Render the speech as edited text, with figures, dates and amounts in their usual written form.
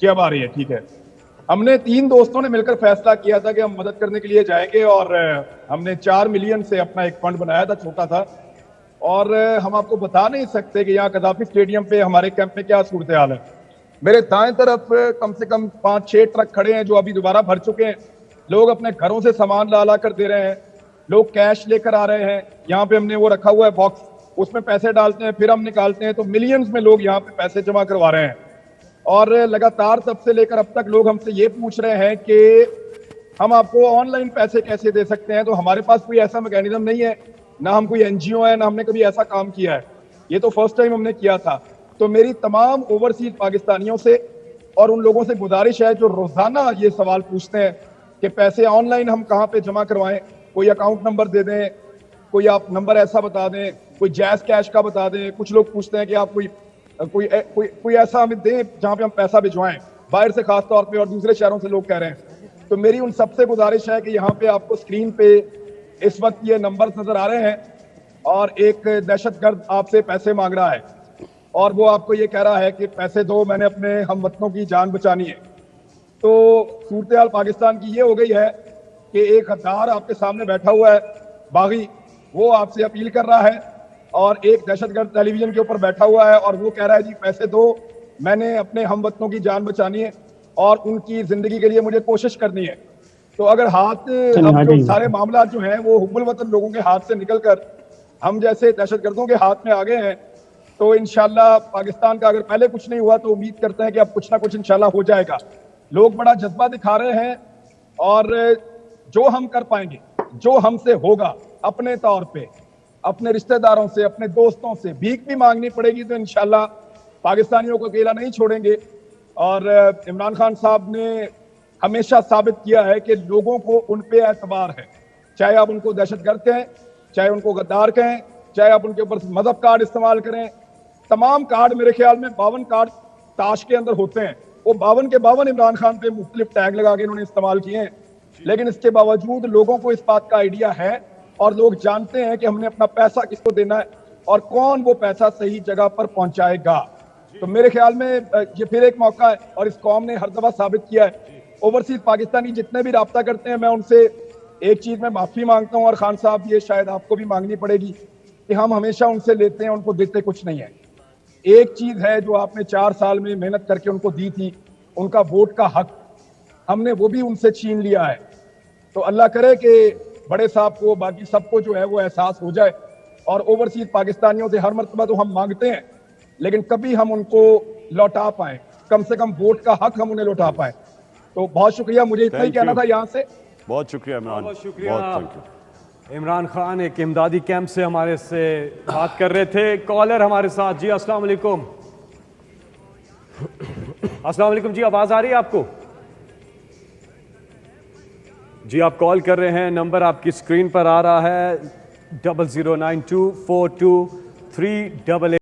जी अब आ रही है, ठीक है। हमने तीन दोस्तों ने मिलकर फैसला किया था कि हम मदद करने के लिए जाएंगे, और हमने 4 मिलियन से अपना एक फंड बनाया था, छोटा था। और हम आपको बता नहीं सकते कि यहाँ कदाफी स्टेडियम पे हमारे कैंप में क्या सूरत हाल है। मेरे दाएं तरफ कम से कम 5-6 ट्रक खड़े हैं जो अभी दोबारा भर चुके हैं। लोग अपने घरों से सामान ला ला कर दे रहे हैं, लोग कैश लेकर आ रहे हैं। यहाँ पे हमने वो रखा हुआ है बॉक्स, उसमें पैसे डालते हैं, फिर हम निकालते हैं, तो मिलियंस में लोग यहाँ पे पैसे जमा करवा रहे हैं। और लगातार तब से लेकर अब तक लोग हमसे ये पूछ रहे हैं कि हम आपको ऑनलाइन पैसे कैसे दे सकते हैं। तो हमारे पास कोई ऐसा मैकेनिज्म नहीं है, ना हम कोई एनजीओ है, ना हमने कभी ऐसा काम किया है। ये तो फर्स्ट टाइम हमने किया था। तो मेरी तमाम ओवरसीज पाकिस्तानियों से और उन लोगों से गुजारिश है जो रोजाना ये सवाल पूछते हैं कि पैसे ऑनलाइन हम कहाँ पे जमा करवाएं, कोई अकाउंट नंबर दे दें, कोई आप नंबर ऐसा बता दें, कोई जैज कैश का बता दें। कुछ लोग पूछते हैं कि आप कोई कोई कोई कोई ऐसा हमें दें जहां पे हम पैसा भिजवाएं, बाहर से खास तौर पे, और दूसरे शहरों से लोग कह रहे हैं। तो मेरी उन सबसे गुजारिश है कि यहाँ पे आपको स्क्रीन पे इस वक्त ये नंबर नजर आ रहे हैं, और एक दहशतगर्द आपसे पैसे मांग रहा है और वो आपको ये कह रहा है कि पैसे दो, मैंने अपने हम वतनों की जान बचानी है। तो सूरत हाल पाकिस्तान की ये हो गई है कि एक गद्दार आपके सामने बैठा हुआ है, बागी, वो आपसे अपील कर रहा है, और एक दहशतगर्द टेलीविजन के ऊपर बैठा हुआ है और वो कह रहा है जी पैसे दो, मैंने अपने हम वतनों की जान बचानी है और उनकी जिंदगी के लिए मुझे कोशिश करनी है। तो अगर हाथ अब जो सारे मामला जो हैं वो हुब्बुल वतन लोगों के हाथ से निकलकर हम जैसे दहशतगर्दों के हाथ में आ गए हैं, तो इंशाल्लाह पाकिस्तान का अगर पहले कुछ नहीं हुआ तो उम्मीद करते हैं कि अब कुछ ना कुछ इंशाल्लाह हो जाएगा। लोग बड़ा जज्बा दिखा रहे हैं, और जो हम कर पाएंगे, जो हमसे होगा, अपने तौर पे अपने रिश्तेदारों से, अपने दोस्तों से भीख भी मांगनी पड़ेगी तो इंशाल्लाह पाकिस्तानियों को अकेला नहीं छोड़ेंगे। और इमरान खान साहब ने हमेशा साबित किया है कि लोगों को उन पे एतबार है, चाहे आप उनको दहशतगर्द कहें, चाहे उनको गद्दार कहें, चाहे आप उनके ऊपर मजहब कार्ड इस्तेमाल करें। तमाम कार्ड, मेरे ख्याल में 52 कार्ड ताश के अंदर होते हैं, वो 52 के 52 इमरान खान पे मुख्तलिफ टैग लगा के इन्होंने इस्तेमाल किए हैं। लेकिन इसके बावजूद लोगों को इस बात का आइडिया है और लोग जानते हैं कि हमने अपना पैसा किसको देना है और कौन वो पैसा सही जगह पर पहुंचाएगा। तो मेरे ख्याल में ये फिर एक मौका है, और इस कौम ने हर दफा साबित किया है। ओवरसीज पाकिस्तानी जितने भी राब्ता करते हैं, मैं उनसे एक चीज में माफी मांगता हूं, और खान साहब ये शायद आपको भी मांगनी पड़ेगी, कि हम हमेशा उनसे लेते हैं, उनको देते कुछ नहीं है। एक चीज है जो आपने 4 साल में मेहनत करके उनको दी थी, उनका वोट का हक, हमने वो भी उनसे छीन लिया है। तो अल्लाह करे कि बड़े साहब को, बाकी सबको जो है वो एहसास हो जाए, और ओवरसीज पाकिस्तानियों से हर मरतबा तो हम मांगते हैं, लेकिन कभी हम उनको लौटा पाए, कम से कम वोट का हक हम उन्हें लौटा पाए। तो बहुत शुक्रिया, मुझे इतना ही कहना था यहाँ से। बहुत शुक्रिया इमरान, बहुत शुक्रिया। इमरान खान एक इमदादी कैंप से हमारे से बात कर रहे थे। कॉलर हमारे साथ। जी अस्सलाम वालेकुम। अस्सलाम वालेकुम जी, आवाज आ रही है आपको? जी आप कॉल कर रहे हैं, नंबर आपकी स्क्रीन पर आ रहा है 0092423888।